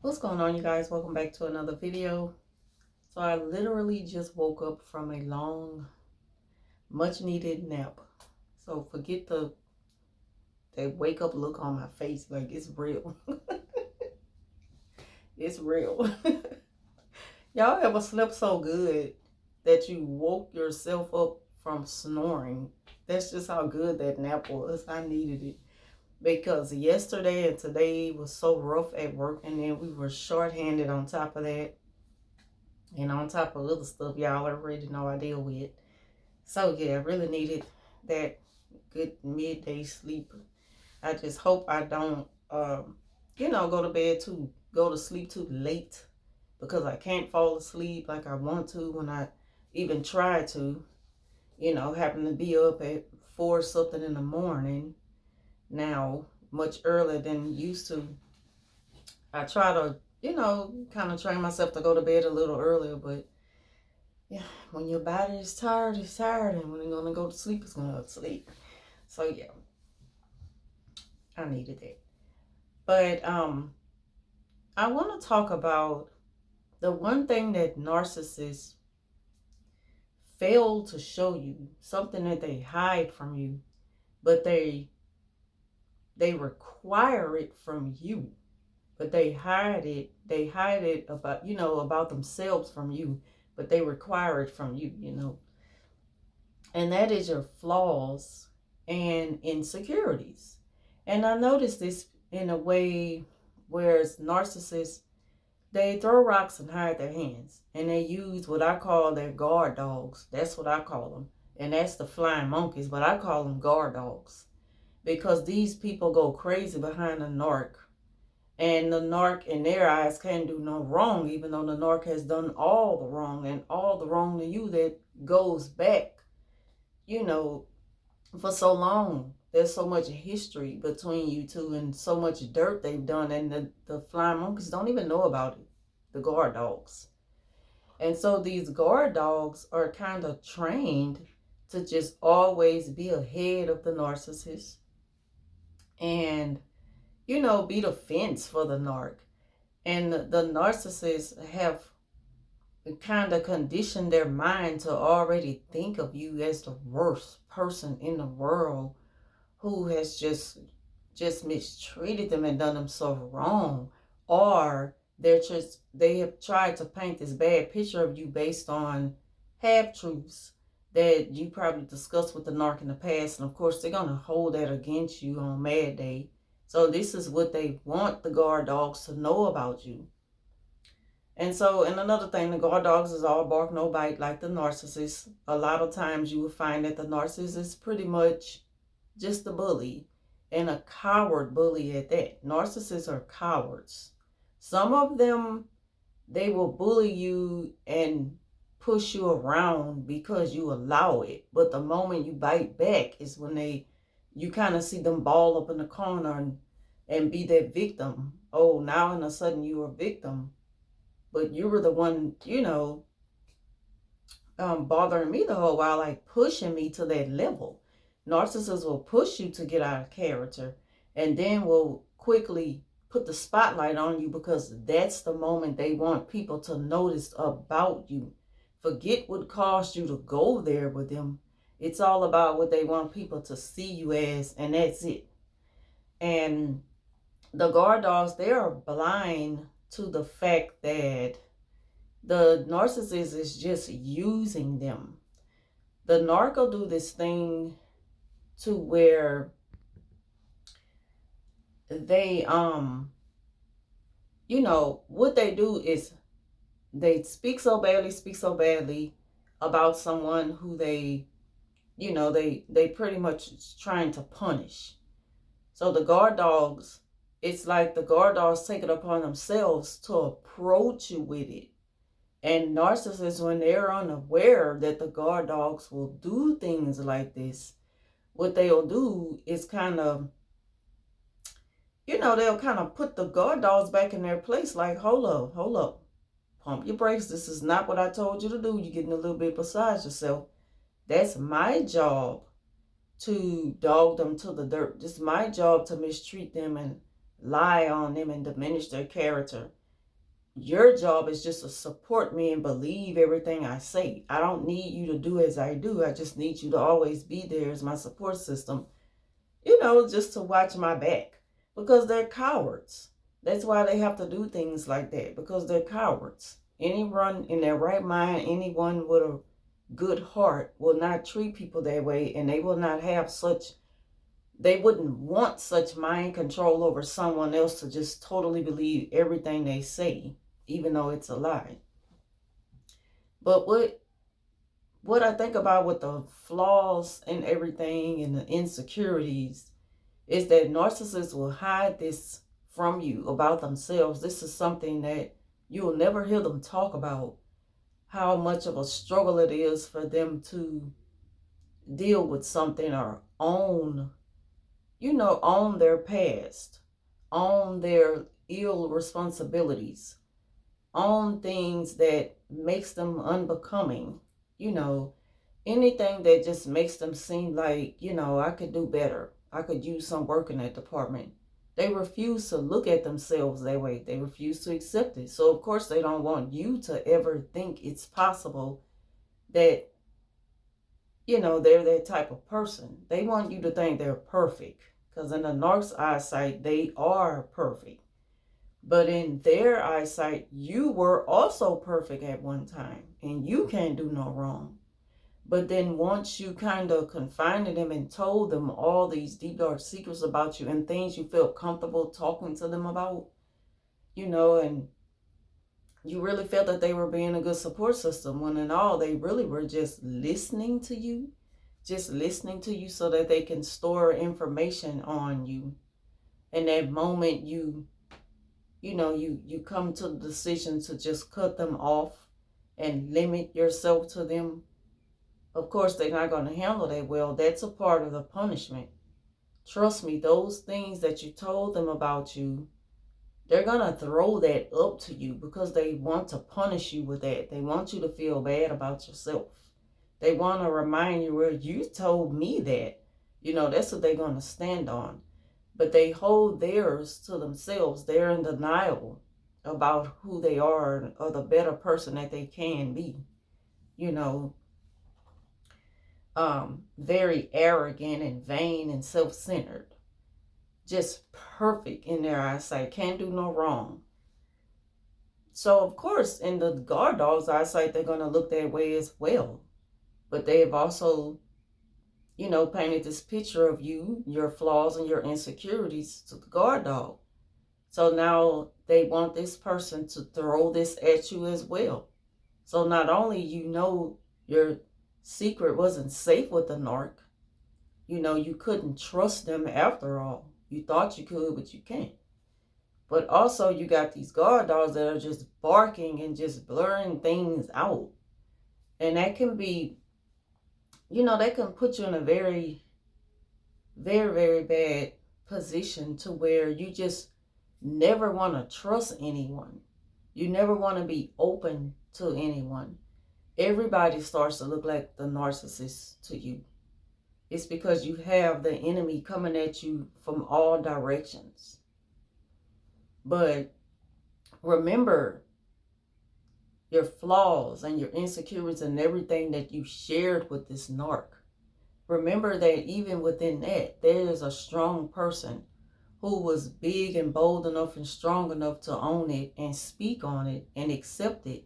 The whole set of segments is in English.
What's going on, you guys? Welcome back to another video. So I literally just woke up from a long, much needed nap. So forget that wake up look on my face. Like, it's real. It's real. Y'all ever slept so good that you woke yourself up from snoring? That's just how good that nap was. I needed it because yesterday and today was so rough at work, and then we were shorthanded on top of that. And on top of other stuff y'all already know I deal with. So yeah, I really needed that good midday sleep. I just hope I don't go to sleep too late, because I can't fall asleep like I want to when I even try to. Happen to be up at 4 something in the morning now, much earlier than used to. I try to, kind of train myself to go to bed a little earlier, but yeah, when your body is tired, it's tired, and when you're gonna go to sleep, it's gonna sleep. So yeah, I needed that. But I want to talk about the one thing that narcissists fail to show you, something that they hide from you, but they require it from you, but they hide it. They hide it about themselves from you, but they require it from you. And that is your flaws and insecurities. And I noticed this in a way where narcissists, they throw rocks and hide their hands, and they use what I call their guard dogs. That's what I call them. And that's the flying monkeys, but I call them guard dogs, because these people go crazy behind a narc. And the narc, in their eyes, can't do no wrong, even though the narc has done all the wrong, and all the wrong to you that goes back, you know, for so long. There's so much history between you two, and so much dirt they've done, and the flying monkeys don't even know about it, the guard dogs. And so these guard dogs are kind of trained to just always be ahead of the narcissist, and be the fence for the narc. And the narcissists have kind of conditioned their mind to already think of you as the worst person in the world, who has just mistreated them and done them so wrong. Or they have tried to paint this bad picture of you based on half truths that you probably discussed with the narc in the past, and of course they're gonna hold that against you on Mad Day. So this is what they want the guard dogs to know about you. And another thing, the guard dogs is all bark, no bite, like the narcissist. A lot of times you will find that the narcissist is pretty much just a bully, and a coward bully at that. Narcissists are cowards. Some of them, they will bully you and push you around because you allow it. But the moment you bite back is when you kind of see them ball up in the corner and be that victim. Oh, now in a sudden you are a victim, but you were the one, bothering me the whole while, like pushing me to that level. Narcissists will push you to get out of character, and then will quickly put the spotlight on you, because that's the moment they want people to notice about you. Forget what caused you to go there with them. It's all about what they want people to see you as, and that's it. And the guard dogs, they are blind to the fact that the narcissist is just using them. The narc will do this thing to where they what they do is they speak so badly about someone who they pretty much trying to punish. So the guard dogs, it's like the guard dogs take it upon themselves to approach you with it. And narcissists, when they're unaware that the guard dogs will do things like this, what they'll do is they'll kind of put the guard dogs back in their place, like, hold up, pump your brakes. This is not what I told you to do. You're getting a little bit beside yourself. That's my job to dog them to the dirt. It's my job to mistreat them and lie on them and diminish their character. Your job is just to support me and believe everything I say. I don't need you to do as I do. I just need you to always be there as my support system, just to watch my back, because they're cowards. That's why they have to do things like that, because they're cowards. Anyone in their right mind, anyone with a good heart will not treat people that way, and they will not have they wouldn't want such mind control over someone else to just totally believe everything they say, even though it's a lie. But what I think about with the flaws and everything and the insecurities is that narcissists will hide this from you about themselves. This is something that you will never hear them talk about, how much of a struggle it is for them to deal with something or own their past, own their ill responsibilities, own things that makes them unbecoming, you know, anything that just makes them seem like, I could do better. I could use some work in that department. They refuse to look at themselves that way. They refuse to accept it. So, of course, they don't want you to ever think it's possible that, they're that type of person. They want you to think they're perfect. Because in the narc's eyesight, they are perfect. But in their eyesight, you were also perfect at one time. And you can't do no wrong. But then once you kind of confided them and told them all these deep, dark secrets about you and things you felt comfortable talking to them about, and you really felt that they were being a good support system, when in all, they really were just listening to you, so that they can store information on you. And that moment you come to the decision to just cut them off and limit yourself to them, of course, they're not going to handle that well. That's a part of the punishment. Trust me, those things that you told them about you, they're going to throw that up to you because they want to punish you with that. They want you to feel bad about yourself. They want to remind you, well, you told me that. That's what they're going to stand on. But they hold theirs to themselves. They're in denial about who they are or the better person that they can be. Very arrogant and vain and self-centered. Just perfect in their eyesight. Can't do no wrong. So, of course, in the guard dog's eyesight, they're going to look that way as well. But they have also, painted this picture of you, your flaws, and your insecurities to the guard dog. So now they want this person to throw this at you as well. So not only your secret wasn't safe with the narc, you couldn't trust them after all. You thought you could, but you can't. But also you got these guard dogs that are just barking and just blurring things out. And that can be, that can put you in a very, very, very bad position to where you just never want to trust anyone. You never want to be open to anyone. Everybody starts to look like the narcissist to you. It's because you have the enemy coming at you from all directions. But remember your flaws and your insecurities and everything that you shared with this narc. Remember that even within that, there is a strong person who was big and bold enough and strong enough to own it and speak on it and accept it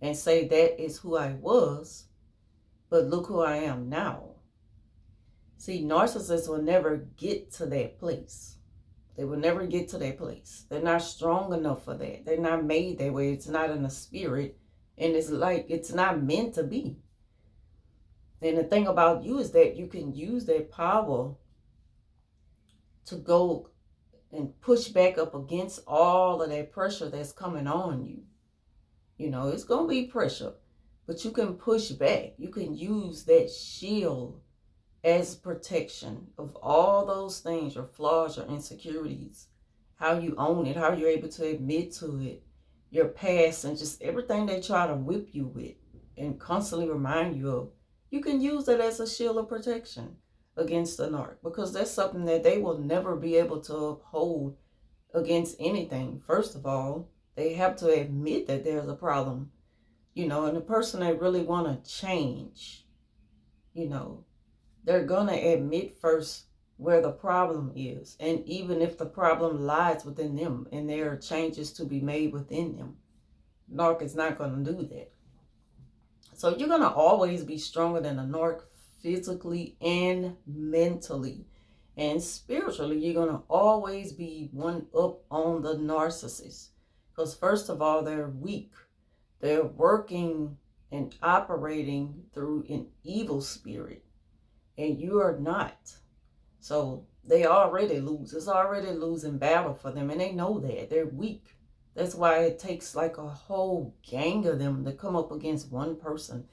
and say, that is who I was, but look who I am now. See, narcissists will never get to that place. They will never get to that place. They're not strong enough for that. They're not made that way. It's not in the spirit. And it's not meant to be. And the thing about you is that you can use that power to go and push back up against all of that pressure that's coming on you. It's going to be pressure, but you can push back. You can use that shield as protection of all those things, your flaws, your insecurities, how you own it, how you're able to admit to it, your past, and just everything they try to whip you with and constantly remind you of. You can use that as a shield of protection against the narc, because that's something that they will never be able to uphold against anything. First of all, They have to admit that there's a problem, and the person that really want to change, you know, they're going to admit first where the problem is. And even if the problem lies within them and there are changes to be made within them, narc is not going to do that. So you're going to always be stronger than a narc physically and mentally. And spiritually, you're going to always be one up on the narcissist. Because first of all, they're weak. They're working and operating through an evil spirit. And you are not. So they already lose. It's already a losing battle for them. And they know that. They're weak. That's why it takes like a whole gang of them to come up against one person.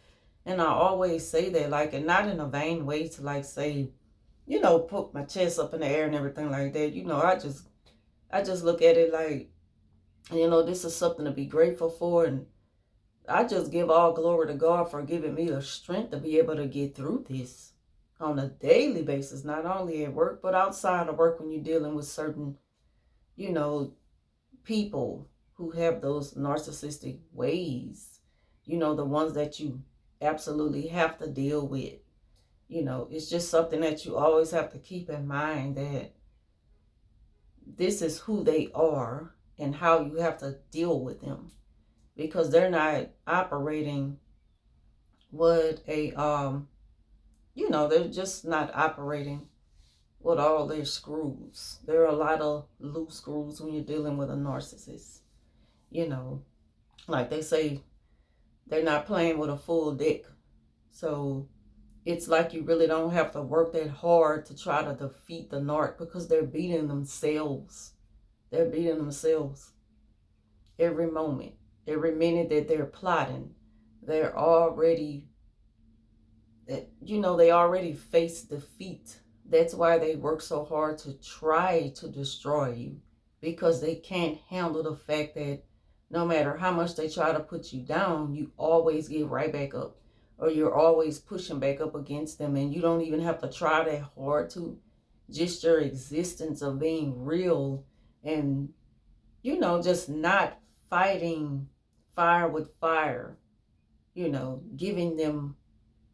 And I always say that, like, and not in a vain way to like say, put my chest up in the air and everything like that. I just look at it like, this is something to be grateful for. And I just give all glory to God for giving me the strength to be able to get through this on a daily basis, not only at work, but outside of work when you're dealing with certain, people who have those narcissistic ways, the ones that you absolutely have to deal with. It's just something that you always have to keep in mind, that this is who they are and how you have to deal with them, because they're not operating with they're just not operating with all their screws. There are a lot of loose screws when you're dealing with a narcissist. Like they say, they're not playing with a full deck. So it's like you really don't have to work that hard to try to defeat the narc, because they're beating themselves. They're beating themselves every moment, every minute that they're plotting. They're already, they already face defeat. That's why they work so hard to try to destroy you, because they can't handle the fact that no matter how much they try to put you down, you always get right back up, or you're always pushing back up against them, and you don't even have to try that hard to. Just your existence of being real and, just not fighting fire with fire, giving them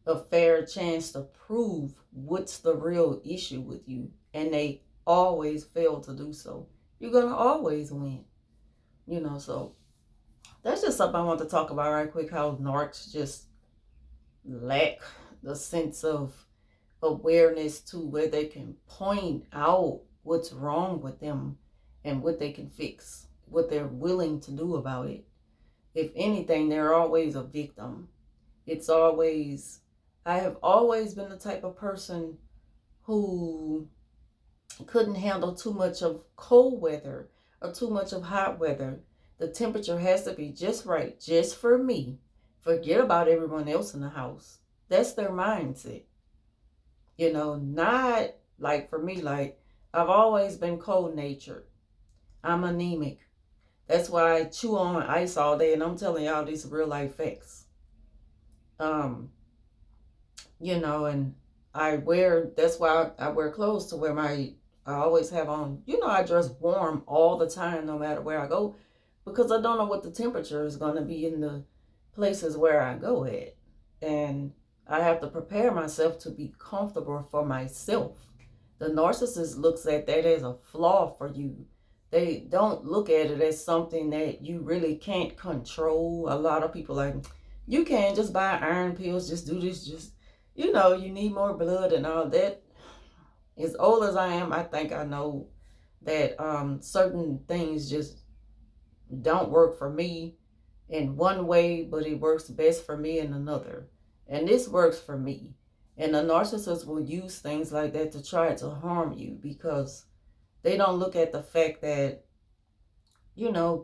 a fair chance to prove what's the real issue with you, and they always fail to do so. You're gonna always win, so that's just something I want to talk about right quick, how narcs just lack the sense of awareness to where they can point out what's wrong with them and what they can fix, what they're willing to do about it. If anything, they're always a victim. I have always been the type of person who couldn't handle too much of cold weather or too much of hot weather. The temperature has to be just right, just for me. Forget about everyone else in the house. That's their mindset. Not like for me, like I've always been cold natured. I'm anemic. That's why I chew on ice all day, and I'm telling y'all these real life facts. And that's why I wear clothes to wear I always have on, I dress warm all the time, no matter where I go, because I don't know what the temperature is going to be in the places where I go at. And I have to prepare myself to be comfortable for myself. The narcissist looks at that as a flaw for you. They don't look at it as something that you really can't control. A lot of people like, you can't just buy iron pills, just do this, you need more blood and all that. As old as I am, I think I know that certain things just don't work for me in one way, but it works best for me in another. And this works for me. And the narcissist will use things like that to try to harm you, because they don't look at the fact that,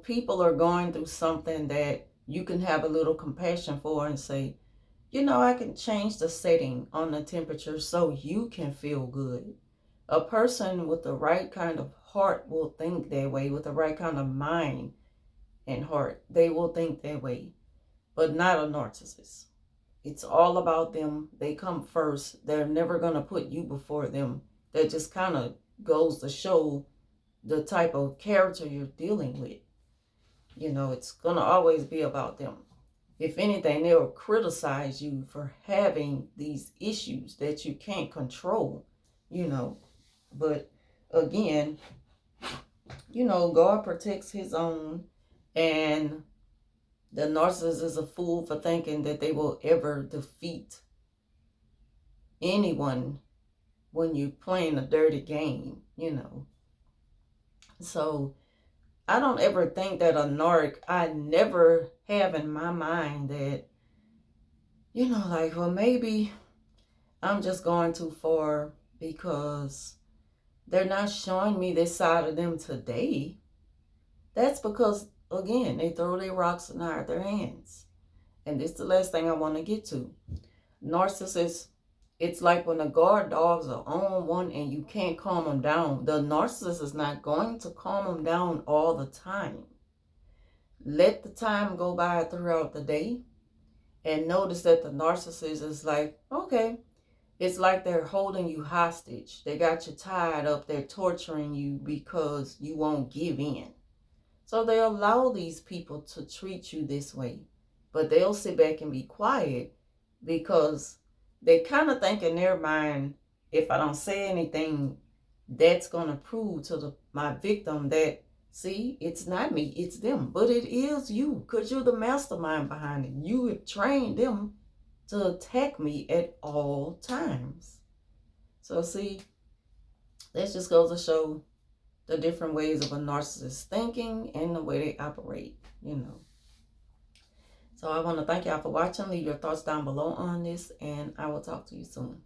people are going through something that you can have a little compassion for and say, I can change the setting on the temperature so you can feel good. A person with the right kind of heart will think that way, with the right kind of mind and heart. They will think that way, but not a narcissist. It's all about them. They come first. They're never going to put you before them. That just kind of goes to show the type of character you're dealing with. You know, it's going to always be about them. If anything, they'll criticize you for having these issues that you can't control, you know. But again, you know, God protects his own, and the narcissist is a fool for thinking that they will ever defeat anyone when you're playing a dirty game, you know. So I don't ever think that a narc, I never have in my mind that, you know, like, well, maybe I'm just going too far because they're not showing me this side of them today. That's because, again, they throw their rocks and hide their hands. And this is the last thing I want to get to. Narcissists, it's like when the guard dogs are on one and you can't calm them down. The narcissist is not going to calm them down all the time. Let the time go by throughout the day and notice that the narcissist is like, okay, it's like they're holding you hostage. They got you tied up. They're torturing you because you won't give in. So they allow these people to treat you this way. But they'll sit back and be quiet because they kind of think in their mind, if I don't say anything, that's going to prove to my victim that, see, it's not me, it's them. But it is you, because you're the mastermind behind it. You have trained them to attack me at all times. So see, that just goes to show the different ways of a narcissist thinking and the way they operate, you know. So I want to thank y'all for watching. Leave your thoughts down below on this, and I will talk to you soon.